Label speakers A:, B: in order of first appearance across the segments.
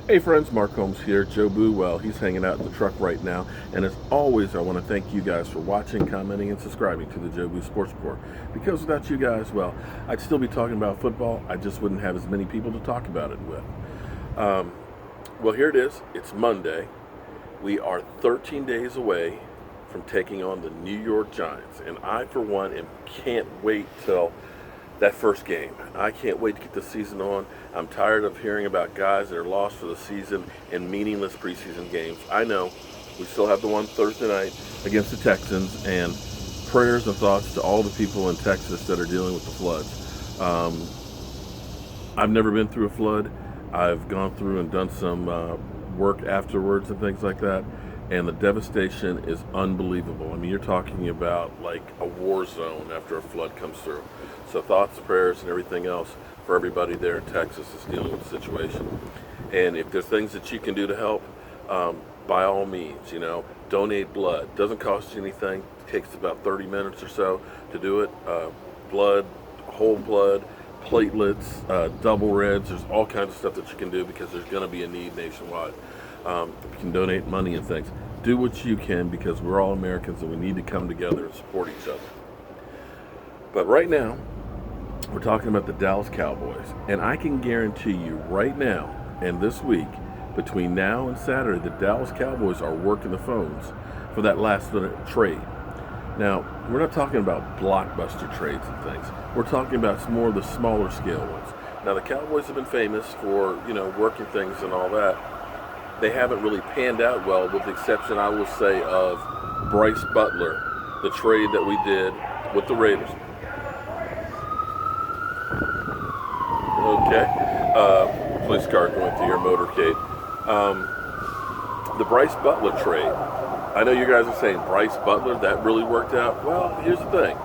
A: Hey friends, Mark Holmes here. Joe Boo, well, he's hanging out in the truck right now. And as always, I want to thank you guys for watching, commenting, and subscribing to the Joe Boo Sports Report. Because without you guys, well, I'd still be talking about football. I just wouldn't have as many people to talk about it with. Well, here it is. It's Monday. We are 13 days away from taking on the New York Giants. And I, for one, can't wait till that first game. I can't wait to get the season on. I'm tired of hearing about guys that are lost for the season in meaningless preseason games. I know we still have the one Thursday night against the Texans, and prayers and thoughts to all the people in Texas that are dealing with the floods. I've never been through a flood. I've gone through and done some work afterwards and things like that, and the devastation is unbelievable. I mean, you're talking about like a war zone after a flood comes through. So thoughts, prayers, and everything else for everybody there in Texas that's dealing with the situation. And if there's things that you can do to help, by all means, donate blood. Doesn't cost you anything. It takes about 30 minutes or so to do it. Blood, whole blood, platelets, double reds. There's all kinds of stuff that you can do because there's going to be a need nationwide. You can donate money and things. Do what you can because we're all Americans and we need to come together and support each other. But right now, we're talking about the Dallas Cowboys, and I can guarantee you right now and this week, between now and Saturday, the Dallas Cowboys are working the phones for that last-minute trade. Now, we're not talking about blockbuster trades and things. We're talking about some more of the smaller scale ones. Now, the Cowboys have been famous for, working things and all that. They haven't really panned out well, with the exception, I will say, of Bryce Butler, the trade that we did with the Raiders. Okay, police car going through your motorcade. The Bryce Butler trade. I know you guys are saying Bryce Butler, that really worked out. Well, here's the thing.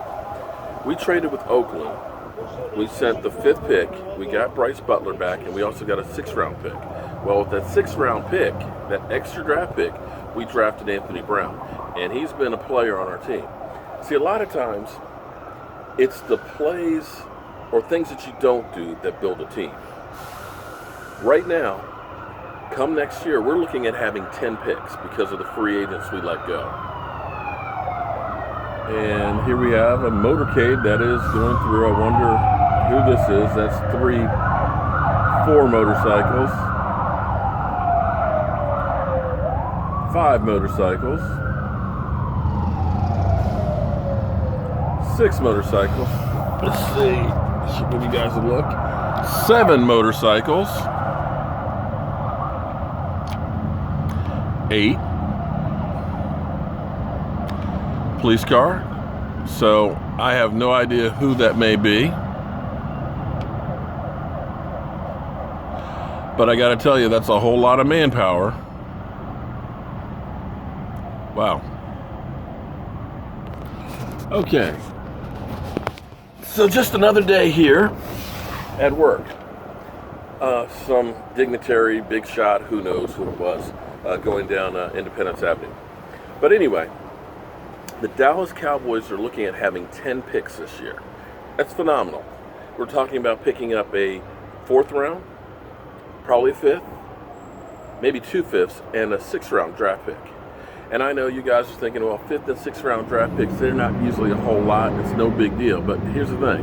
A: We traded with Oakland. We sent the 5th pick. We got Bryce Butler back, and we also got a 6th-round pick. Well, with that 6th-round pick, that extra draft pick, we drafted Anthony Brown, and he's been a player on our team. See, a lot of times, it's the plays or things that you don't do that build a team. Right now, come next year, we're looking at having 10 picks because of the free agents we let go. And here we have a motorcade that is going through. I wonder who this is. That's 4 motorcycles. 5 motorcycles. 6 motorcycles. Let's see. Should give you guys a look. 7 motorcycles. 8. Police car. So I have no idea who that may be. But I gotta tell you, that's a whole lot of manpower. Wow. Okay. So just another day here at work. Some dignitary, big shot, who knows who it was, going down Independence Avenue. But anyway, the Dallas Cowboys are looking at having 10 picks this year. That's phenomenal. We're talking about picking up a 4th round, probably a 5th, maybe 2 5ths, and a 6th-round draft pick. And I know you guys are thinking, well, 5th and 6th round draft picks, they're not usually a whole lot. It's no big deal. But here's the thing.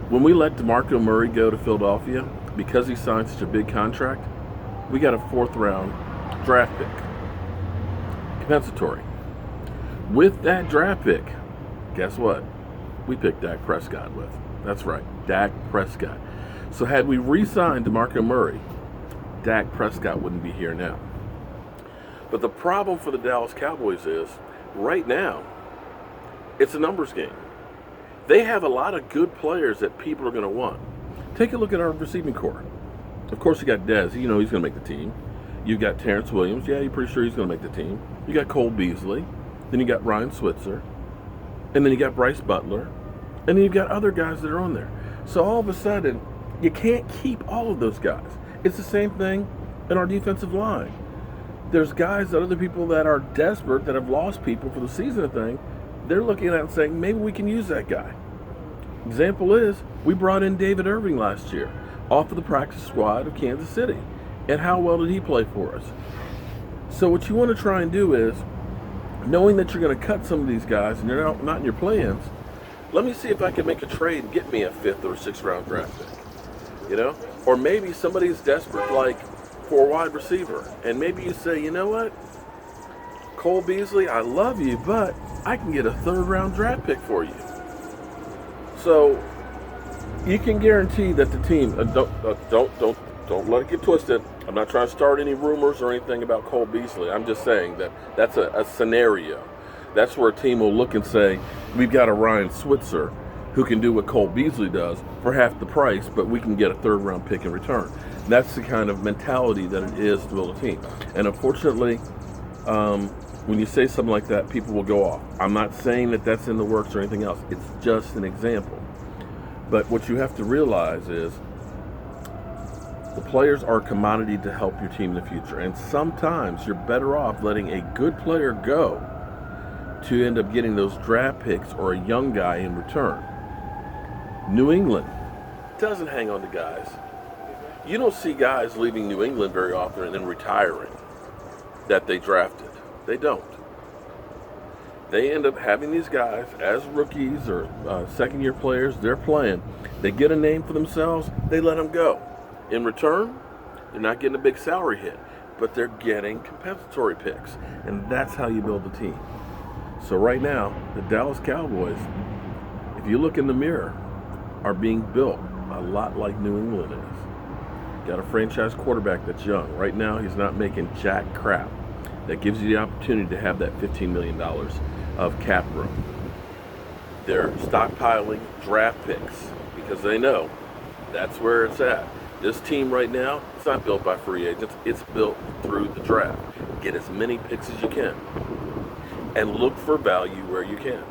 A: When we let DeMarco Murray go to Philadelphia, because he signed such a big contract, we got a 4th round draft pick. Compensatory. With that draft pick, guess what? We picked Dak Prescott with. That's right, Dak Prescott. So had we re-signed DeMarco Murray, Dak Prescott wouldn't be here now. But the problem for the Dallas Cowboys is, right now, it's a numbers game. They have a lot of good players that people are going to want. Take a look at our receiving corps. Of course, you got Dez. He's going to make the team. You got Terrence Williams. Yeah, you're pretty sure he's going to make the team. You got Cole Beasley. Then you got Ryan Switzer. And then you got Bryce Butler. And then you've got other guys that are on there. So all of a sudden, you can't keep all of those guys. It's the same thing in our defensive line. There's guys that other people that are desperate, that have lost people for the season thing, they're looking at it and saying, maybe we can use that guy. Example is, we brought in David Irving last year off of the practice squad of Kansas City. And how well did he play for us? So what you want to try and do is, knowing that you're going to cut some of these guys and you're not in your plans, let me see if I can make a trade and get me a 5th or 6th round draft pick. You know? Or maybe somebody's desperate like for a wide receiver. And maybe you say, you know what? Cole Beasley, I love you, but I can get a 3rd round draft pick for you. So you can guarantee that the team don't let it get twisted. I'm not trying to start any rumors or anything about Cole Beasley. I'm just saying that that's a scenario. That's where a team will look and say, we've got a Ryan Switzer who can do what Cole Beasley does for half the price, but we can get a 3rd round pick in return. That's the kind of mentality that it is to build a team. And unfortunately, when you say something like that, people will go off. I'm not saying that that's in the works or anything else. It's just an example. But what you have to realize is the players are a commodity to help your team in the future. And sometimes you're better off letting a good player go to end up getting those draft picks or a young guy in return. New England doesn't hang on to guys. You don't see guys leaving New England very often and then retiring that they drafted. They don't. They end up having these guys as rookies or second-year players. They're playing. They get a name for themselves. They let them go. In return, they're not getting a big salary hit, but they're getting compensatory picks. And that's how you build a team. So right now, the Dallas Cowboys, if you look in the mirror, are being built a lot like New England is. Got a franchise quarterback that's young. Right now, he's not making jack crap. That gives you the opportunity to have that $15 million of cap room. They're stockpiling draft picks because they know that's where it's at. This team right now, it's not built by free agents. It's built through the draft. Get as many picks as you can and look for value where you can.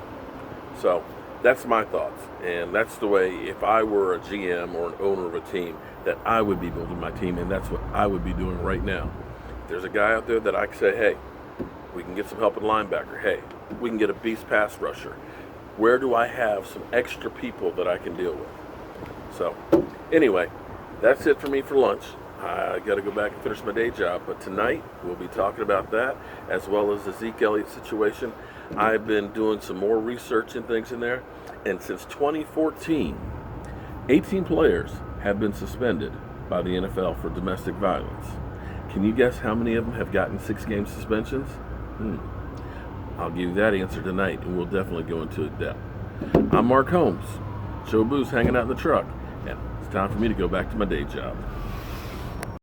A: So that's my thoughts. And that's the way, if I were a GM or an owner of a team, that I would be building my team. And that's what I would be doing right now. There's a guy out there that I can say, hey, we can get some help at linebacker. Hey, we can get a beast pass rusher. Where do I have some extra people that I can deal with? So, anyway, that's it for me for lunch. I got to go back and finish my day job. But tonight, we'll be talking about that, as well as the Zeke Elliott situation. I've been doing some more research and things in there. And since 2014, 18 players have been suspended by the NFL for domestic violence. Can you guess how many of them have gotten 6-game suspensions? I'll give you that answer tonight, and we'll definitely go into it depth. I'm Mark Holmes. Joe Boo's hanging out in the truck, and it's time for me to go back to my day job.